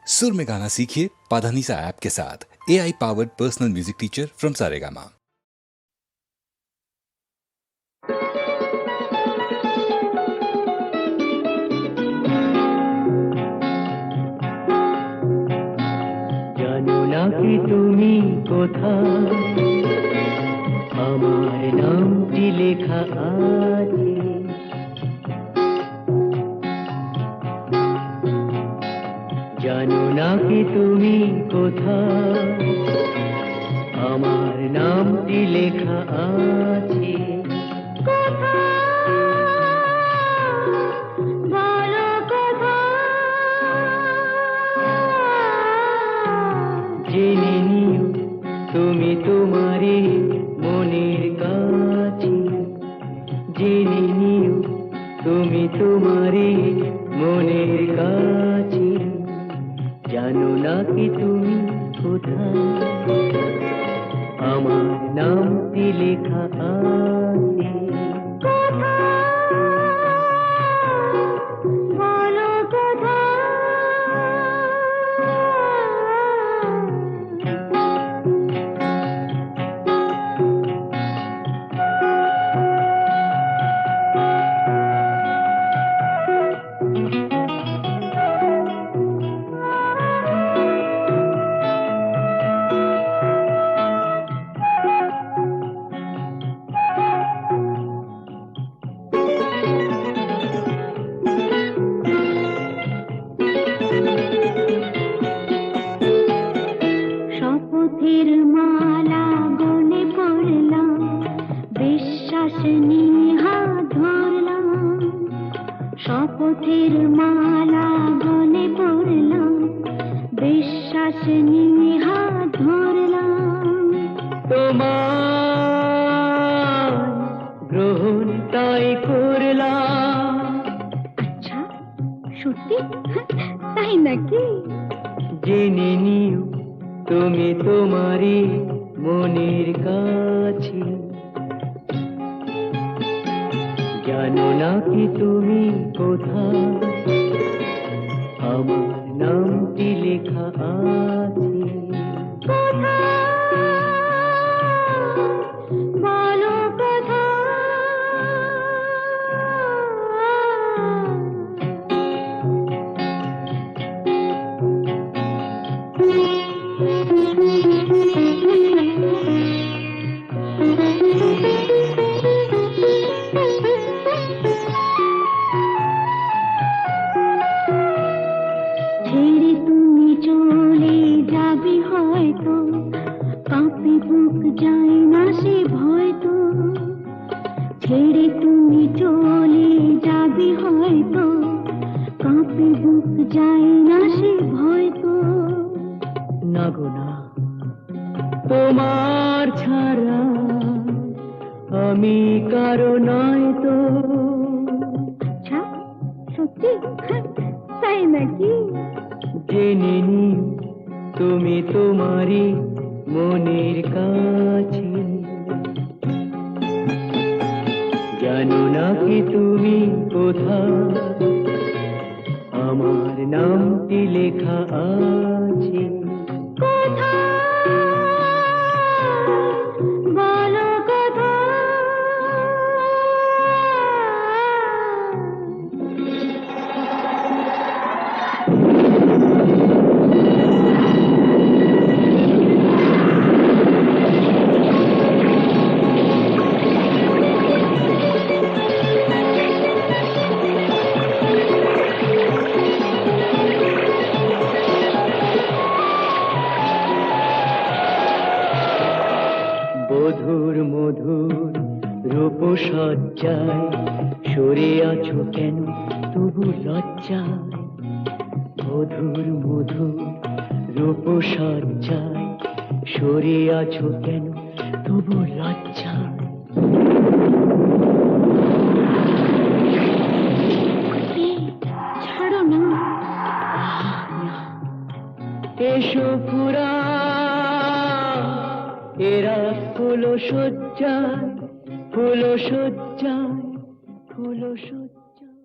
सुर में गाना सीखिए पाधानीसा ऐप के साथ। AI powered personal music teacher from Saregama. জানো না কি তুমি কোথায়, আমার নামটি লেখা আছে। জানো না কি তুমি কোথায়, আমার নামটি লেখা আছে। জেনে নিও তুমি তোমারই মনের কাছে, জেনে নিও তুমি তোমারই মনের কাছে। জানো না কি তুমি কোথায়, আমার নামটি লেখা আছে। শপথের মালা গলে পড়লাম, বিশ্বাস নিয়ে হাত ধরলাম। শপথের মালা গলে পড়লাম, বিশ্বাস নিয়ে হাত ধরলাম। তোমার গ্রহণ তাই করলাম। আচ্ছা, সত্যি? তাই নাকি? জেনে নিও তুমি তোমারই মনের কাছে। জানো না কি তুমি কোথায়, আমার নামটি লেখা আছে। বলো ছেড়ে তুমি চলে যাবে হয়তো, কাঁপে বুক যায় না সে ভয় তো। ছেড়ে তুমি চলে যাবে হয়তো, কাঁপে বুক যায় না সে ভয় তো। না গো না, তোমার ছাড়া আমি কারো নয় তো। আচ্ছা, সত্যি? তাই নাকি? জেনে নিও তুমি তোমারই মনের কাছে। জানো না কি তুমি কোথায়, আমার নামটি লেখা আছে। বলো মধুর মধুর রূপসজ্জায় সরে আছো কেন তবু লজ্জায়। মধুর মধুর রূপসজ্জায় সরে আছো কেন তবু লজ্জায়। ছাড়ো না। এসো পুরা এরা ফুলো সজ্জায়, ফুলো সজ্জায়, ফুলো সজ্জায়।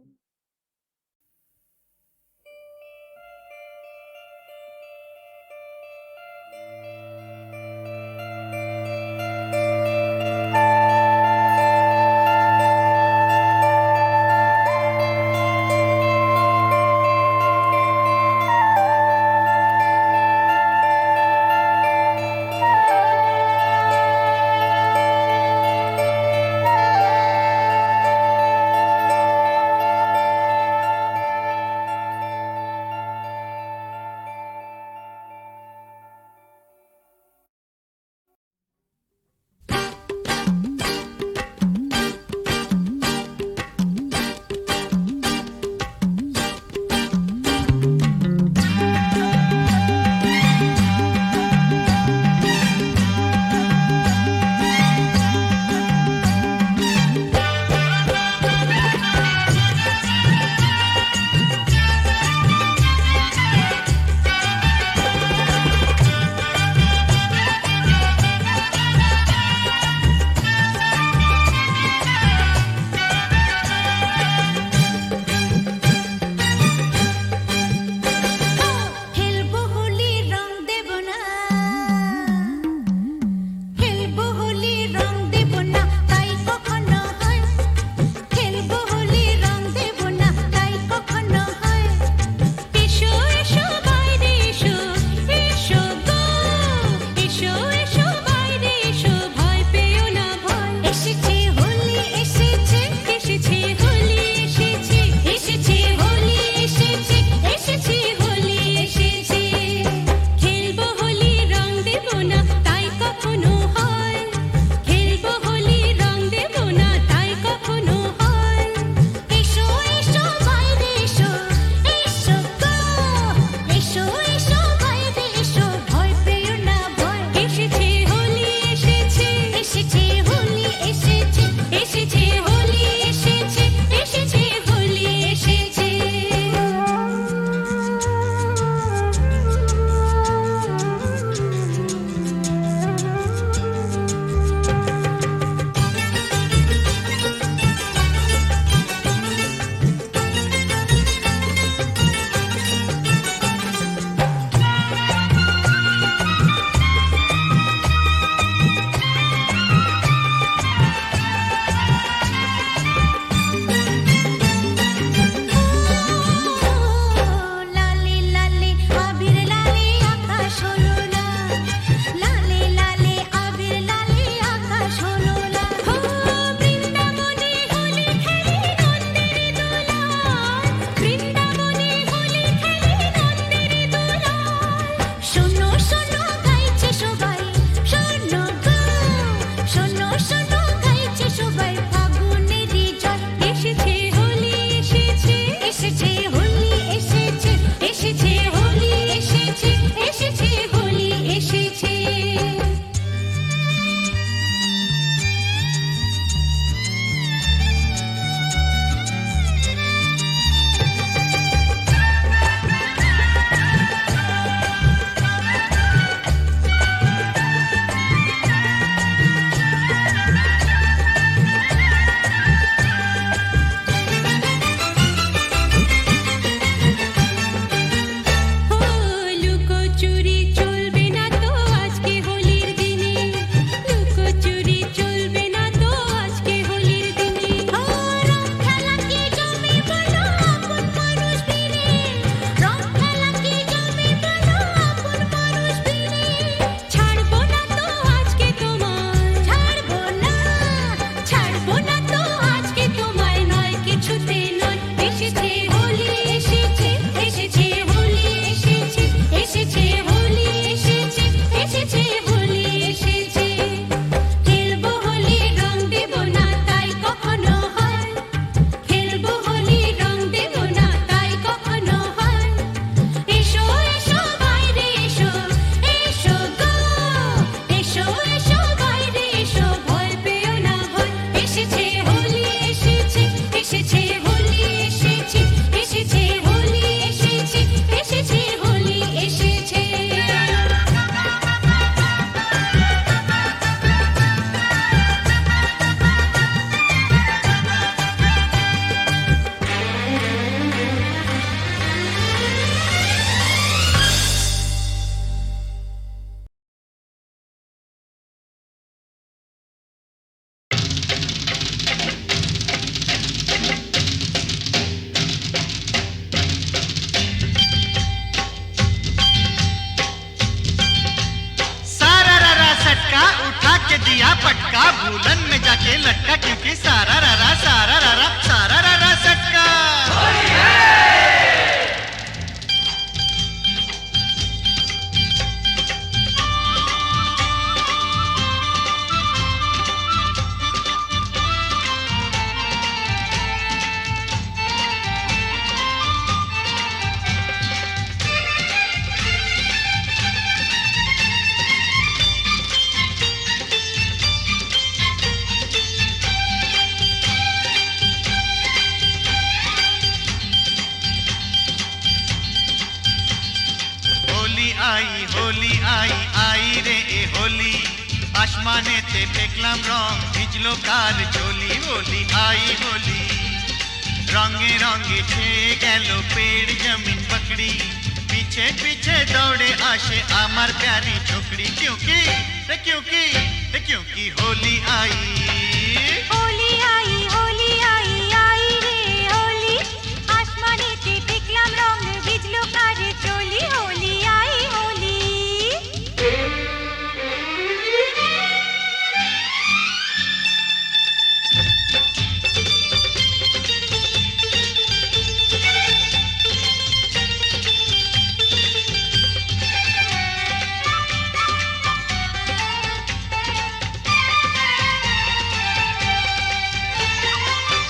पटका भूलन में जाके लटका क्योंकि सारा रारा सटका होली आई रे ए होली आसमानेते देखलाम रंग ভিজলো কার ঝোলি होली आई होली रंगे रंगे छेয়ে গেল पेड़ जमीन पकड़ी पीछे पीछे दौड़े आशे आमार प्यारी छोकरी क्योंकि होली आई होली आई आई रे होली आसमानेते देखलाम रंग ভিজলো কার চলি होली आई होली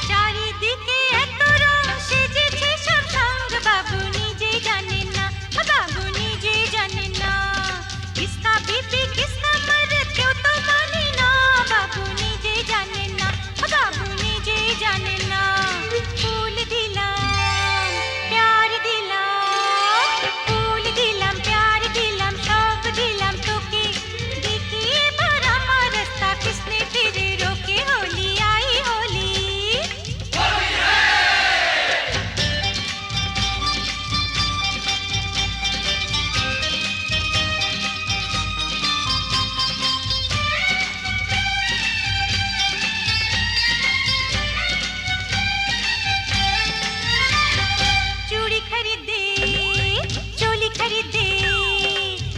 চারিদিকে এত রং সেজেছে সব সঙ্গ বাবু নিজে জানেন না किसका बीपी किसका मर्द क्यों तो माने ना बाबू নিজে জানেন না फूल दिलाम प्यार दिलाम सब दिलाम তোকে देखिए पर আমার रास्ता किसने तेरे रोके होली आई होली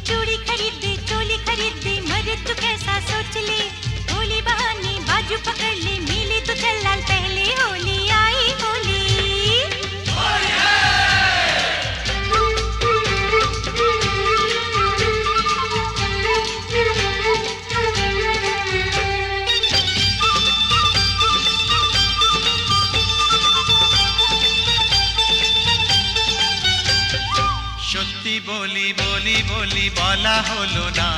चूड़ी खरीदे चोली खरीदे मरे तू कैसा सोच ले होली बहाने बाजू पकड़ ले मिले तो चल लाल पहले होली आई होली সত্যি বলি বলা হলো না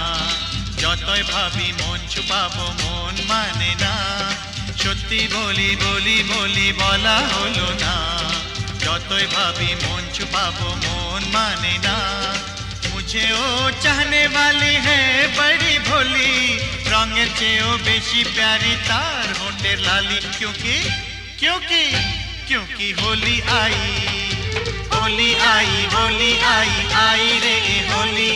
যতই ভাবি মন ছুপাবো মন মানে না সত্যি বলি বলা হলো না যতই ভাবি মন छुपाबो মন মানে না मुझे ओ चाहने वाली है बड़ी भोली रंगेर চেয়েও বেশি प्यारी तार होठेर लाली क्योंकि होली आई रे ए होली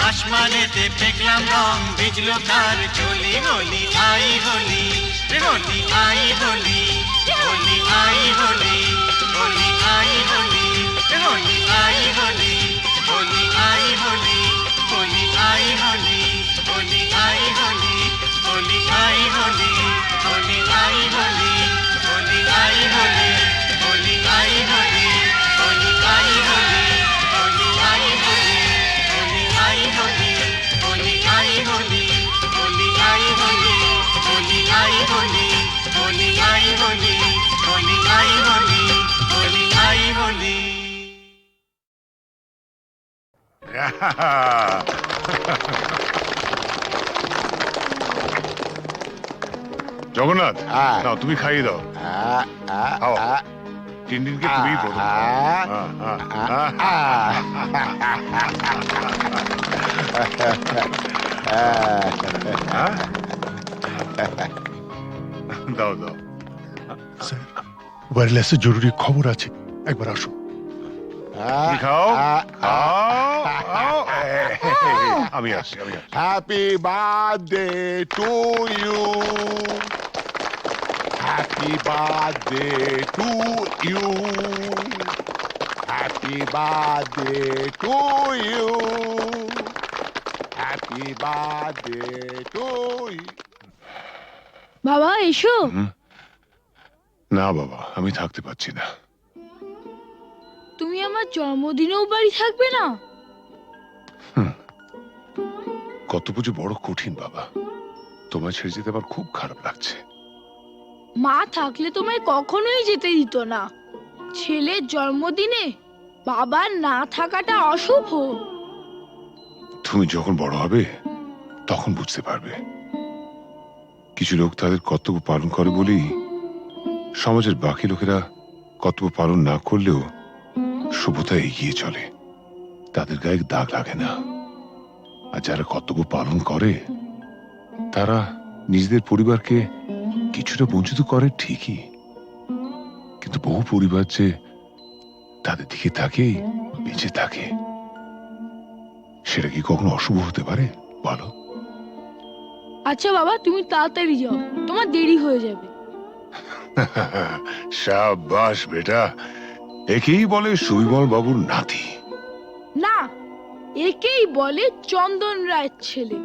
आसमानेते देखलाम रंग ভিজলো কার ঝোলি होली आई होली रे होली आई होली होली आई होली होली आई होली रे होली आई होली होली आई होली होली आई होली होली आई होली होली आई होली होली आई होली होली आई होली होली आई होली होली आई होली होली आई होली होली आई होली होली आई होली होली आई होली होली आई होली होली आई होली होली आई होली होली आई होली জগন্নাথ না তুমি খাইয়ে দাও খাও টিনটিনকে তুমি প্রথম দাও দাও স্যার ওয়্যারলেসে জরুরি খবর আছে একবার আসুন তুমি খাও খাও আমি আসছি Happy birthday to you. Happy birthday to you. Happy birthday to you. Happy birthday to you. বাবা এসো। না বাবা, আমি থাকতে পারছি না। তুমি আমার জন্মদিনেও বাড়ি থাকবে না? কত পুজো বড় কঠিন বাবা, তোমায় ছেড়ে যেতে আমার খুব খারাপ লাগছে। মা থাকলে তোমায় কখনোই যেতে দিত না। ছেলের জন্মদিনে বাবার না থাকাটা অশুভ। তুমি যখন বড় হবে তখন বুঝতে পারবে। কিছু লোক তাদের কর্তব্য পালন করে বলেই সমাজের বাকি লোকেরা কর্তব্য পালন না করলেও সভ্যতা এগিয়ে চলে, তাদের গায়ে দাগ লাগে না। আর যারা কর্তব্য পালন করে তারা নিজেদের পরিবারকে কিছুটা বঞ্চিত করে ঠিকই, কিন্তু বহু পরিবার যে তাদের দিকে তাকিয়ে বেঁচে থাকে, সেটা কি কখনো অশুভ হতে পারে বলো? আচ্ছা বাবা, তুমি তাড়াতাড়ি যাও, তোমার দেরি হয়ে যাবে। শাবাশ বেটা, একেই বলে সুবিমল বাবুর নাতি। না, একেই বলে চন্দন রায়ের ছেলে।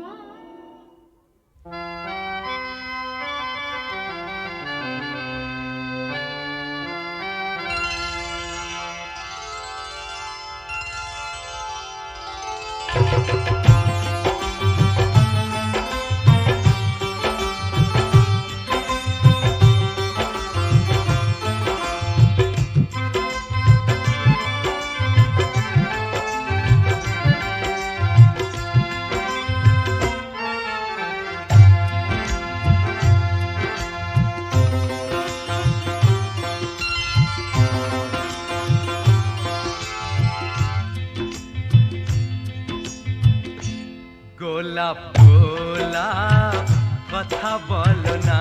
গোলাপ গোলাপ কথা বলো না,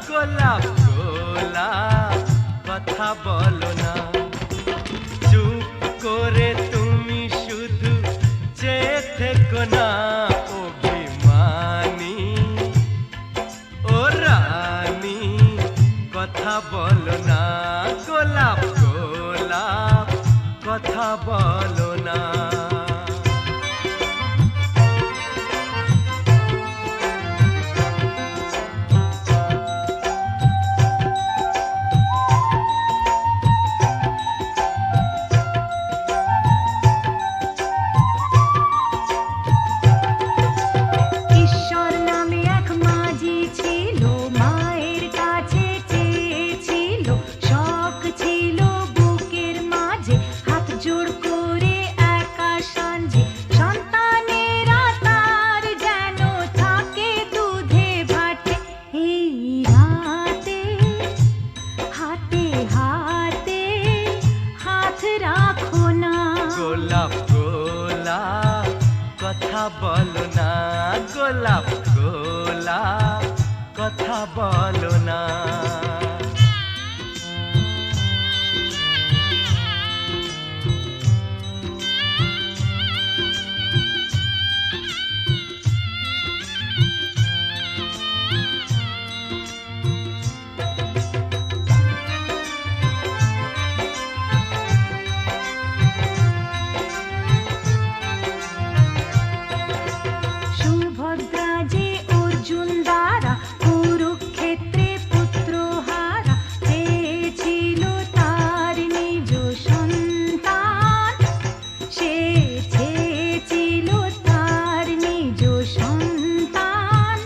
গোলাপ গোলাপ কথা বলো না। চুপ করে তুমি শুধু চেয়ে থেকো না, অভিমানী ও রানী কথা বলো না, গোলাপ গোলাপ কথা বলো না। ঈশ্বর নামে এক মাঝি ছিল, মায়ের কাছে চেয়েছিল, শখ ছিল বুকের মাঝে, হাত জোড় করে একা সাঞ্জে, সন্তানেরা তার যেন থাকে দুধে ভাটে। এই রাতে হাতে হাতে হাত রাখো না, গোলাপ গোলাপ কথা বলো না, গোলাপ গোলাপ কথা বলো না। সুভদ্রা যে অর্জুন দ্বারা কুরুক্ষেত্রে পুত্র হারা, চেয়েছিল তার নিজ সন্তান, সে চেয়েছিল তার নিজ সন্তান,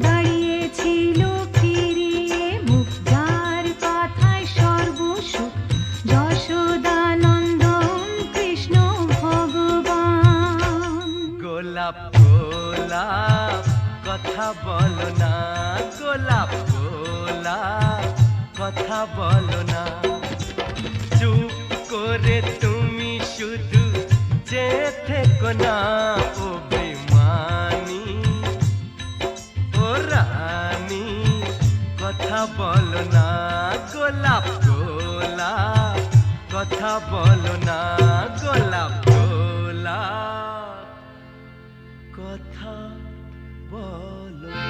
দাঁড়িয়েছিল ফিরিয়ে মুখ, যার কথায় সর্বসুখ, যশোদানন্দন কৃষ্ণ ভগবান। গোলাপ গোলাপ কথা বলো না, গোলাপ গোলাপ কথা বলো না। চুপ করে তুমি শুধু চেয়ে থেকো না, অভিমানী ও রানী কথা বলো না, গোলাপ গোলাপ কথা বলো না, গোলাপ গোলাপ কথা বলো না।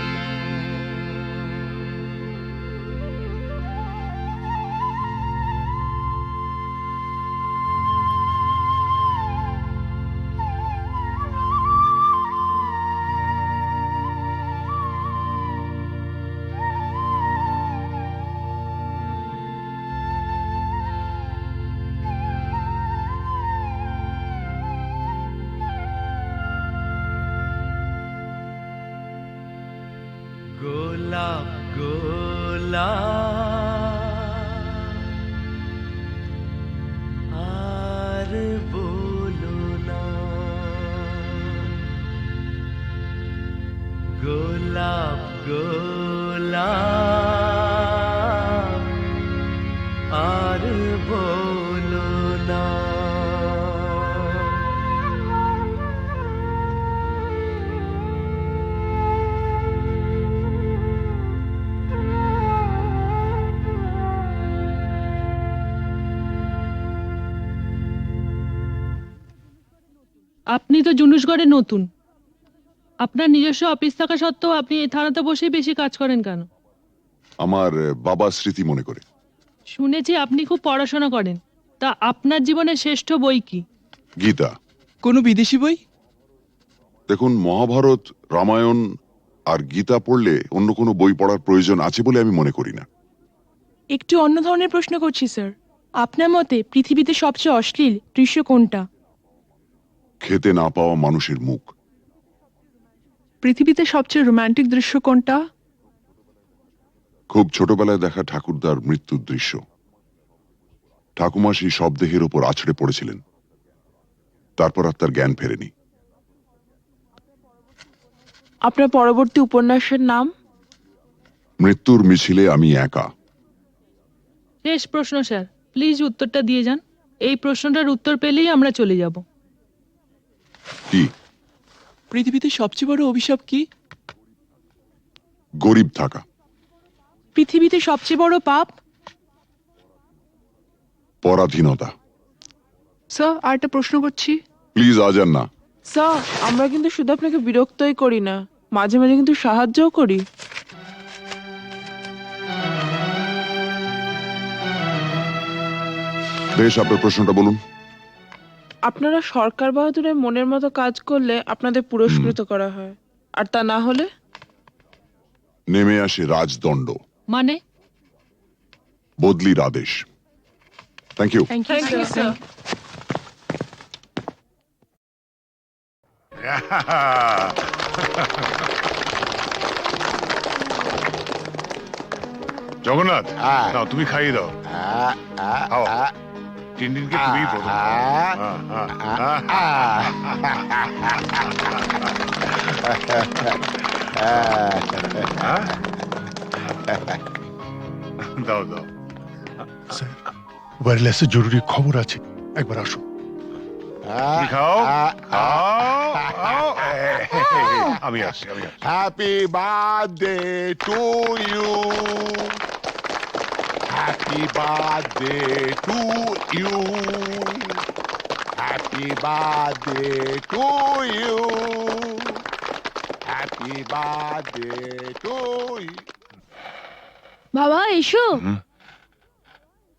গোলাপ আর বলো না, গোলাপ গোলাপ আর বলো না। আপনি তো জুনুসগড়ে নতুন, আপনার নিজস্ব অফিস থাকা সত্ত্বেও আপনি এই থানাতে বসেই বেশি কাজ করেন কেন? আমার বাবার স্মৃতি মনে করে। শুনেছি আপনি খুব পড়াশোনা করেন, তা আপনার জীবনের শ্রেষ্ঠ বই কি? গীতা। কোনো বিদেশি বই? দেখুন, মহাভারত, রামায়ণ আর গীতা পড়লে অন্য কোনো বই পড়ার প্রয়োজন আছে বলে আমি মনে করি না। একটু অন্য ধরনের প্রশ্ন করছি স্যার। আপনার মতে পৃথিবীতে সবচেয়ে অশ্লীল দৃশ্য কোনটা? খেতে না পাওয়া মানুষের মুখ। পৃথিবীতে সবচেয়ে রোমান্টিক দৃশ্য কোনটা? খুব ছোটবেলায় দেখা ঠাকুরদার মৃত্যুর দৃশ্য। ঠাকুমা সেই শবদেহের ওপর আছড়ে পড়েছিলেন, তারপর আর তার জ্ঞান ফেরেনি। আপনার পরবর্তী উপন্যাসের নাম? মৃত্যুর মিছিলে আমি একা। শেষ প্রশ্ন স্যার, প্লিজ উত্তরটা দিয়ে যান। এই প্রশ্নটার উত্তর পেলেই আমরা চলে যাব। কি? পৃথিবীতে সবচেয়ে বড় অভিশাপ কি? গরিব থাকা। পৃথিবীতে সবচেয়ে বড় পাপ? পরাধীনতা। স্যার, আর একটা প্রশ্ন করছি। প্লিজ আজ আর না। স্যার, আমরা কিন্তু শুধু আপনাকে বিরক্তই করি না, মাঝে মাঝে কিন্তু সাহায্যও করি। বেশ, আপনার প্রশ্নটা বলুন। আপনারা সরকার বাহাদুরের মনের মতো কাজ করলে আপনাদের পুরস্কৃত করা হয়, আর তা না হলে? নেমে আসে রাজদণ্ড, মানে? বদলির আদেশ। Thank you. Thank you sir. Jagannath, হ্যাঁ। নাও তুমি খাইয়ে দাও। খাও। টিনটিনকে তুমি প্রথম খাও। দাও দাও। স্যার, ওয়্যারলেসে জরুরি খবর আছে, একবার আসুন। তুমি খাও খাও খাও। আমি আসছি। Happy birthday to you, happy birthday to you, happy birthday to you, happy birthday to you. বাবা এসো।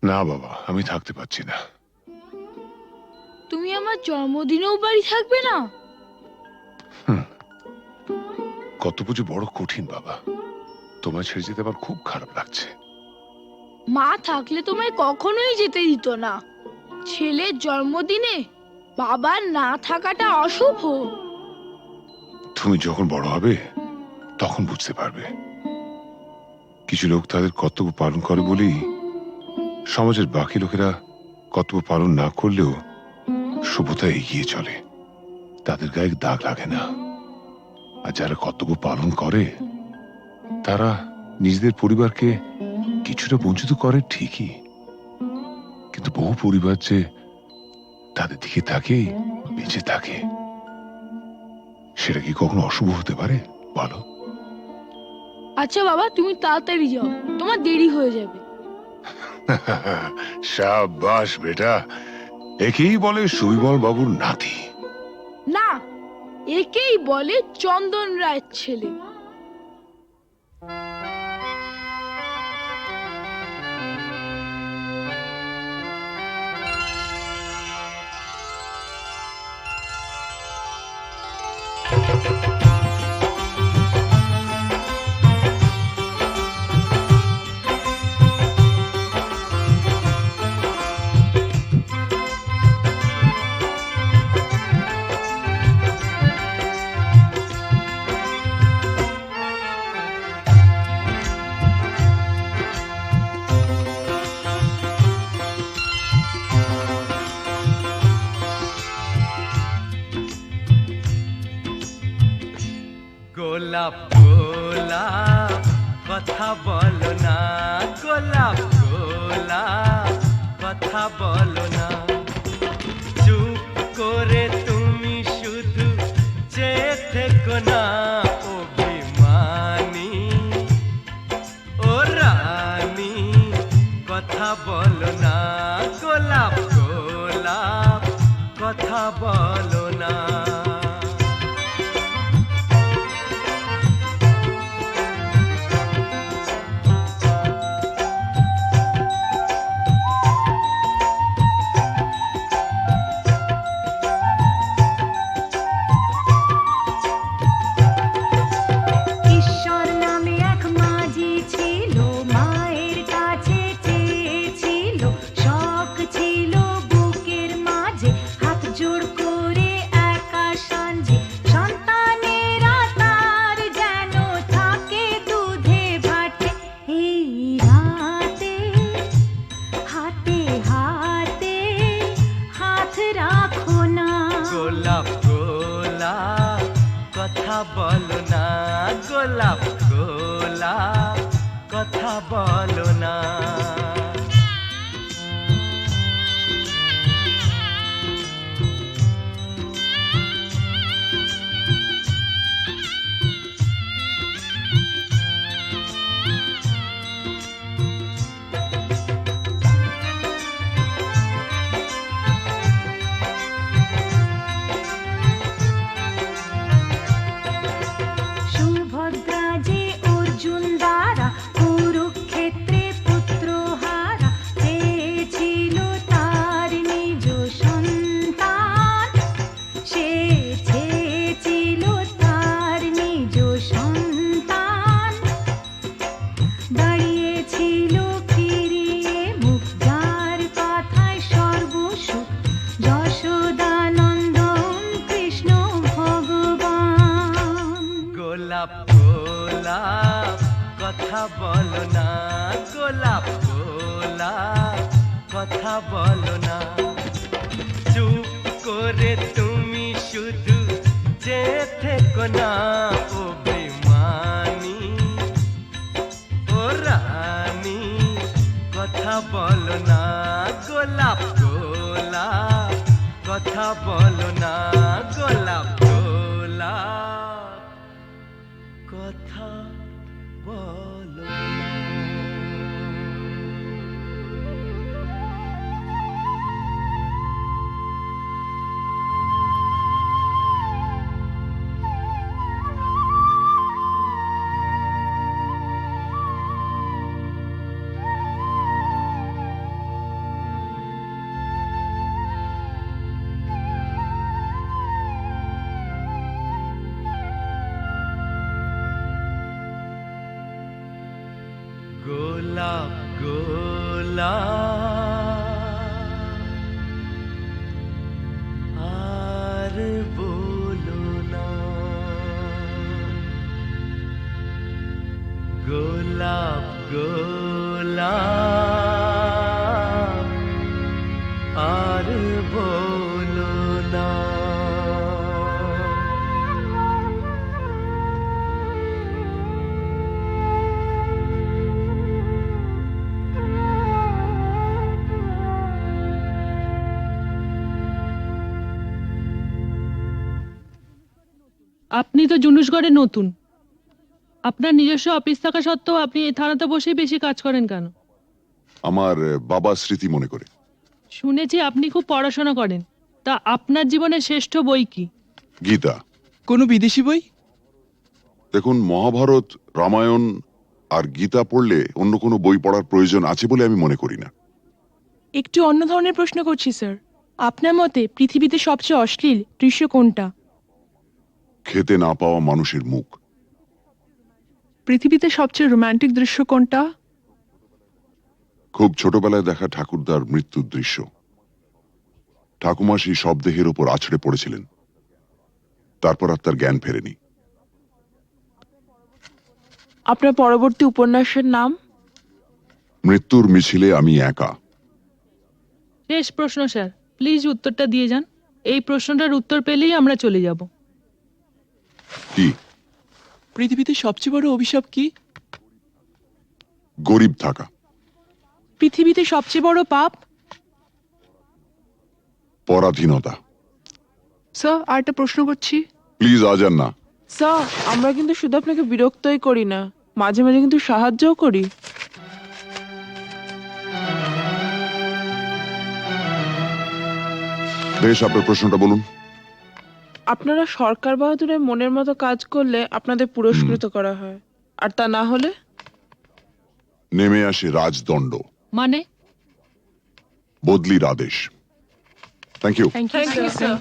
না বাবা, আমি থাকতে পারছি না। তুমি আমার জন্মদিনেও বাড়ি থাকবে না? কত পুজো বড় কঠিন বাবা, তোমায় ছেড়ে যেতে আমার খুব খারাপ লাগছে। মা থাকলে তোমায় কখনোই যেতে দিত না। ছেলের জন্মদিনে বাবার না থাকাটা অশুভ। তুমি যখন বড় হবে তখন বুঝতে পারবে। কিছু লোক তাদের কর্তব্য পালন করে বলেই সমাজের বাকি লোকেরা কর্তব্য পালন না করলেও সভ্যতা এগিয়ে চলে, তাদের গায়ে দাগ লাগে না। আর যারা কর্তব্য পালন করে তারা নিজেদের পরিবারকে কিছুটা বঞ্চিত করে ঠিকই, কিন্তু বহু পরিবার যে তাদের দিকে তাকিয়ে বেঁচে থাকে, সেটা কি কখনো অশুভ হতে পারে বলো? আচ্ছা বাবা, তুমি তাড়াতাড়ি যাও, তোমার দেরি হয়ে যাবে। শাবাশ বেটা, একেই বলে সুবিমল বাবুর নাতি। না, একেই বলে চন্দন রায়ের ছেলে। গোলাপ গোলাপ কথা বলো না, গোলাপ গোলাপ কথা বলো না। চুপ করে তুমি শুধু চেয়ে থেকো না, অভিমানী ও রানী কথা বলো না, গোলাপ গোলাপ কথা বলো না। ঈশ্বর নামে এক মাঝি ছিল, মায়ের কাছে চেয়েছিল, শখ ছিল বুকের মাঝে, হাত জোড় করে একা সাঞ্জে, সন্তানেরা তার যেন থাকে দুধে ভাতে। এই রাতে হাতে হাতে হাত রাখো না, গোলাপ গোলাপ কথা বলো না, গোলাপ গোলাপ কথা বলো না। সুভদ্রা যে অর্জুন দ্বারা কুরুক্ষেত্রে পুত্র হারা, চেয়েছিল তার নিজ সন্তান, সে চেয়েছিল তার নিজ সন্তান, দাঁড়িয়েছিল ফিরিয়ে মুখ, যার কথায় সর্বসুখ, যশোদানন্দন কৃষ্ণ ভগবান। গোলাপ গোলাপ কথা বলো না, গোলাপ গোলাপ কথা বলো না। চুপ করে তুমি শুধু চেয়ে থেকো না, অভিমানী ও রানী কথা বলো না, গোলাপ গোলাপ কথা বলো না, গোলাপ গোলাপ কথা বলো না। গোলাপ গোলাপ আর বলো না, গোলাপ গোলাপ আর বলো না। আপনি তো জুনুসগড়ে নতুন, আপনার নিজস্ব অফিস থাকা সত্ত্বেও আপনি এই থানাতে বসেই বেশি কাজ করেন কেন? আমার বাবার স্মৃতি মনে করে। শুনেছি আপনি খুব পড়াশোনা করেন, তা আপনার জীবনের শ্রেষ্ঠ বই কি? গীতা। কোনো বিদেশি বই? দেখুন, মহাভারত, রামায়ণ আর গীতা পড়লে অন্য কোনো বই পড়ার প্রয়োজন আছে বলে আমি মনে করি না। একটু অন্য ধরনের প্রশ্ন করছি স্যার, আপনার মতে পৃথিবীতে সবচেয়ে অশ্লীল দৃশ্য কোনটা? খেতে না পাওয়া মানুষের মুখ। পৃথিবীতে সবচেয়ে রোমান্টিক দৃশ্য কোনটা? খুব ছোটবেলায় দেখা ঠাকুরদার মৃত্যুর দৃশ্য। ঠাকুমা সেই শবদেহের ওপর আছড়ে পড়েছিলেন, তারপর আর তার জ্ঞান ফেরেনি। আপনার পরবর্তী উপন্যাসের নাম? মৃত্যুর মিছিলে আমি একা। শেষ প্রশ্ন স্যার, প্লিজ উত্তরটা দিয়ে যান। এই প্রশ্নটার উত্তর পেলেই আমরা চলে যাব। কি? পৃথিবীতে সবচেয়ে বড় অভিশাপ কি? গরিব থাকা। পৃথিবীতে সবচেয়ে বড় পাপ? পরাধীনতা। স্যার আর একটা প্রশ্ন করছি। প্লিজ আজ আর না। স্যার আমরা কিন্তু শুধু আপনাকে বিরক্তই করি না, মাঝে মাঝে কিন্তু সাহায্যও করি। বেশ, আপনার প্রশ্নটা বলুন। আপনারা সরকার বাহাদুরের মনের মতো কাজ করলে আপনাদের পুরস্কৃত করা হয়, আর তা না হলে? নেমে আসে রাজদণ্ড, মানে? বদলির আদেশ। Thank you. Thank you sir.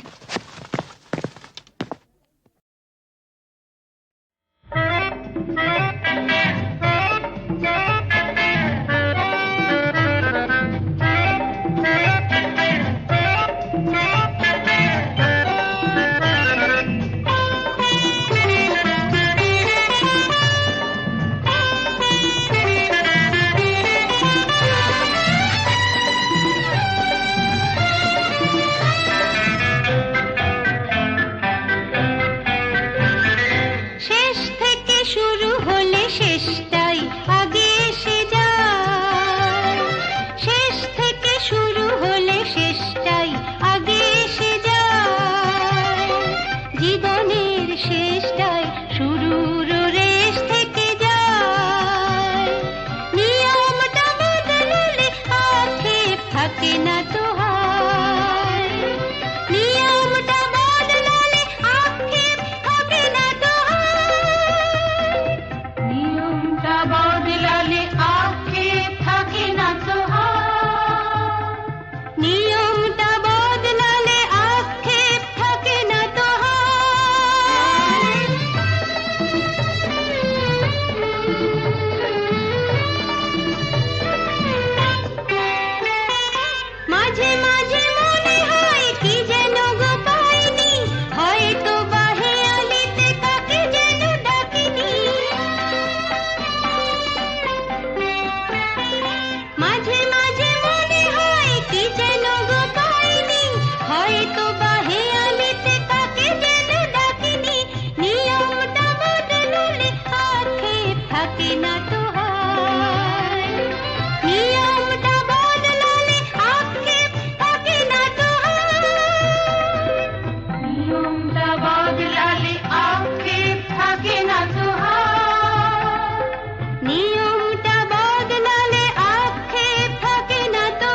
শেষ থেকে শুরু হলে শেষটাই আগে এসে যায়। শেষ থেকে শুরু হলে শেষটাই আগে এসে যায়। জীবনের শেষটাই শুরুর রেশ থেকে যায়। নিয়মটা বদলালে আক্ষেপ থাকে না তো হয়। নিয়মটা বদলালে আক্ষেপ থাকে না তো হয়। নিয়মটা বদলালে আক্ষেপ থাকে না তো হয়। নিয়মটা বদলালে আক্ষেপ থাকে না তো মাঝে মাঝে মনে হয় কি যেন গো পাইনি, হয়তো বা হেয়ালিতে কাকে যেন ডাকিনি। মাঝে মাঝে মনে হয় কি যেন গো পাইনি, হয়তো বা হেয়ালিতে কাকে যেন ডাকিনি। নিয়মটা বদলালে আক্ষেপ থাকে না তো হয়। নিয়মটা বদলালে আক্ষেপ থাকে না তো হয়। নিয়মটা বদলালে আক্ষেপ থাকে না তো হয়। নিয়মটা বদলালে আক্ষেপ থাকে না তো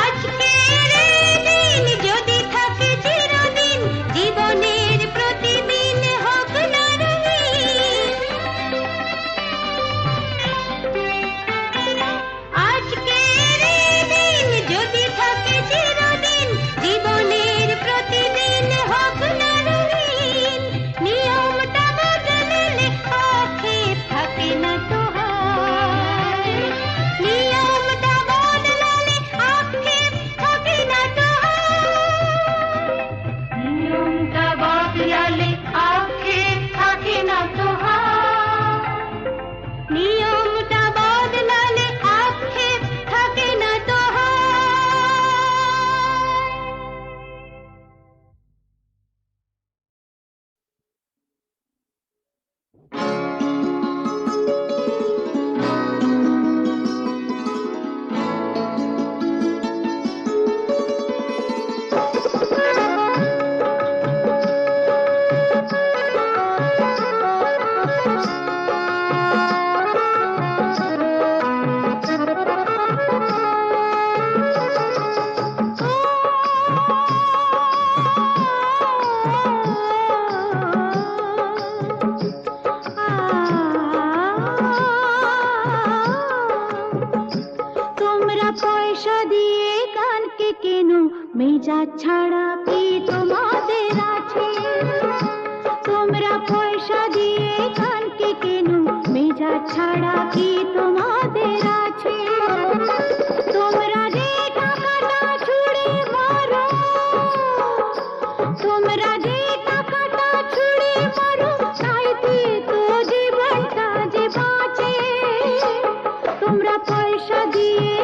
আজকের এই দিন যদি থাকে চিরদিন, জীবনের প্রতিদিন হোক না রঙিন। আজকের এই দিন যদি থাকে চিরদিন, জীবনের প্রতিদিন হোক না রঙিন। নিয়মটা বদলালে আক্ষেপ থাকে না তো হয়। নিয়মটা বদলালে আক্ষেপ থাকে না তো হয়। নিয়মটা বদলালে আক্ষেপ থাকে না তো হয়। নিয়মটা বদলালে আক্ষেপ থাকে না তো তোমরা পয়সা দিয়ে কানকে কেন, মেজাজ ছাড়া কি তোমাদের আছে? তোমরা পয়সা দিয়ে কানকে কেন, মেজাজ ছাড়া কি তোমাদের আছে? তোমরা যে টাকাটা ছুঁড়ে মারো, তোমরা যে টাকাটা ছুঁড়ে মারো, তাইতে তো জীবনটা যে বাঁচে। তোমরা পয়সা দিয়ে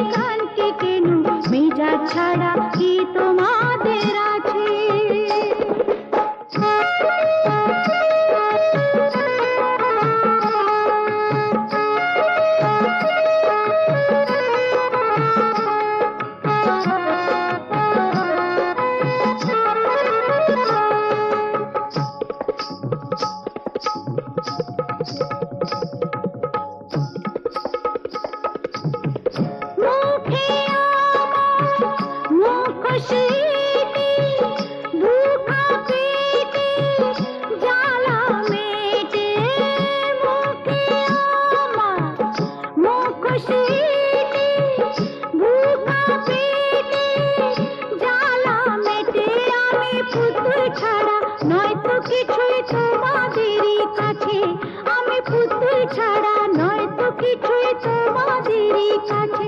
কাছে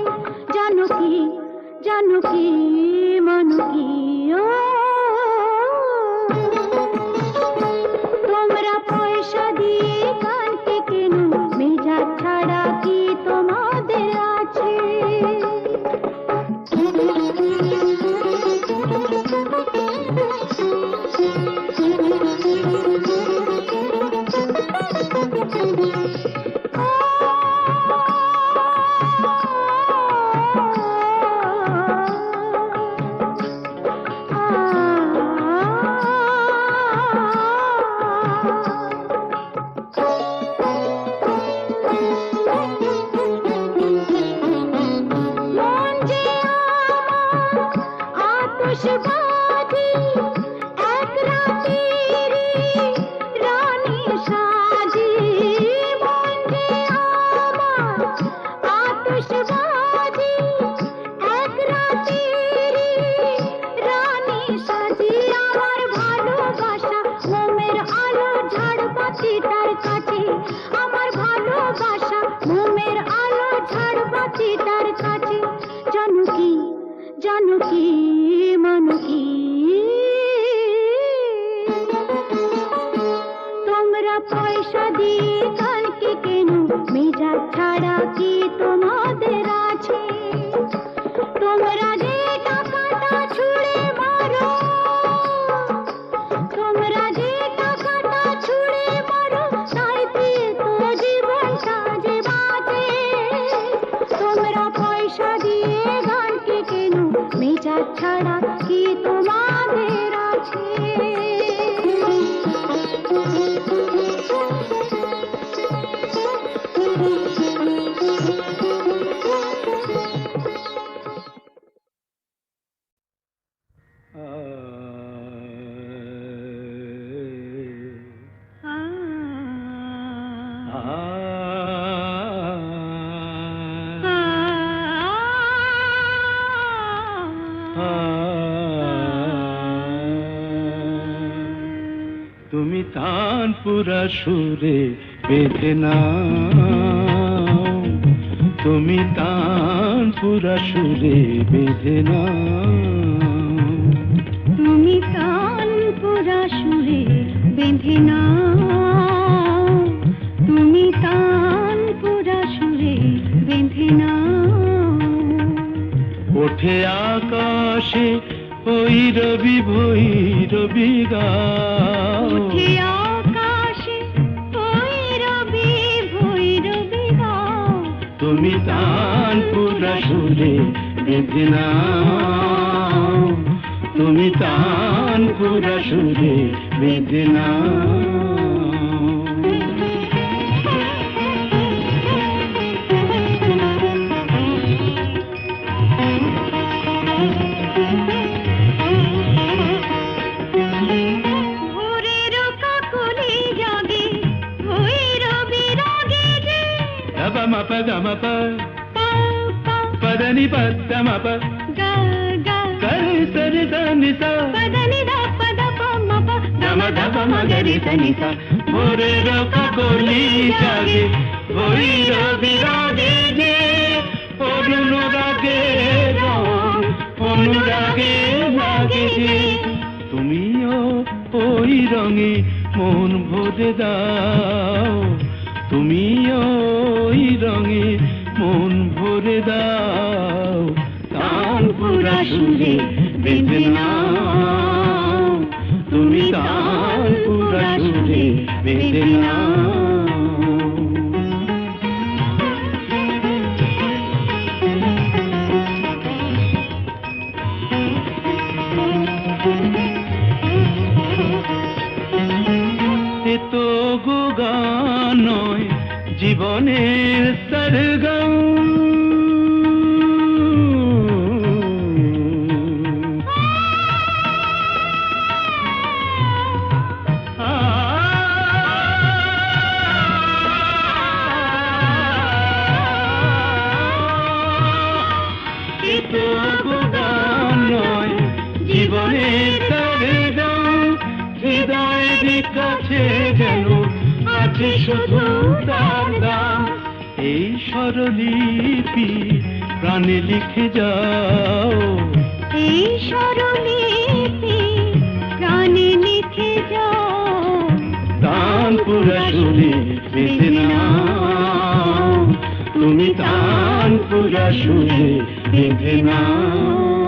জানো কি মনো কি ও তোমরা পয়সা দিয়ে কানকে কেন মেজাজ ছাড়া কি তোমাদের আছে আতশবাজি এক রাতের রানী সাজি মন যে আমার আতশবাজি এক রাতের রানী সাজি আমার ভালোবাসা মোমের আলো ঝাড়বাতি তার কাছে আমার ভালোবাসা মোমের আলো ঝাড়বাতি তার কাছে জানো কি মনো কি তোমরা পয়সা দিয়ে কানকে কেন মেজাজ ছাড়া কি তোমাদের আছে তোমরা যে টাকাটা ছুঁড়ে মারো তোমরা যে টাকাটা ছুঁড়ে মারো তাইতে তো জীবনটা যে বাঁচে তোমরা পয়সা দিয়ে গানকে কেন মেজাজ ছাড়া কি তোমাদের আছে তুমি তানপুরা সুরে বেঁধে নাও তুমি তানপুরা সুরে বেঁধে নাও তুমি তানপুরা সুরে বেঁধে নাও তুমি তানপুরা সুরে বেঁধে নাও ওঠে আকাশে ওই রবি ভৈরবী গাও উঠে আকাশে ভৈরবী ভৈরবী গাও তুমি তানপুরা সুরে বেঁধে নাও তুমি তানপুরা সুরে বেঁধে নাও పదని పద్దమ కరి సరి దని స పదని ద పద పమ ప దమ దమ మగరి సని స মোরে রকা কলি জাগে ভৈরবী রাগে যে অনুরাগে রং অনুরাগে লাগে যে তুমিও ওই রঙে মন ভরে দাও তুমিও ওই রঙে মন ভরে দাও তানপুরা সুরে বেঁধে নাও তুমি তানপুরা সুরে বেঁধে নাও তো গো গান নয় জীবনের সরগম জীবনের সরগম হৃদয়ের কাছে যেন আছে শুধু তার দাম এই স্বরলিপি প্রাণে লিখে যাও, এই স্বরলিপি প্রাণে লিখে যাও, তানপুরা শুনে বেঁধে নাও, তুমি তানপুরা শুনে বেঁধে নাও।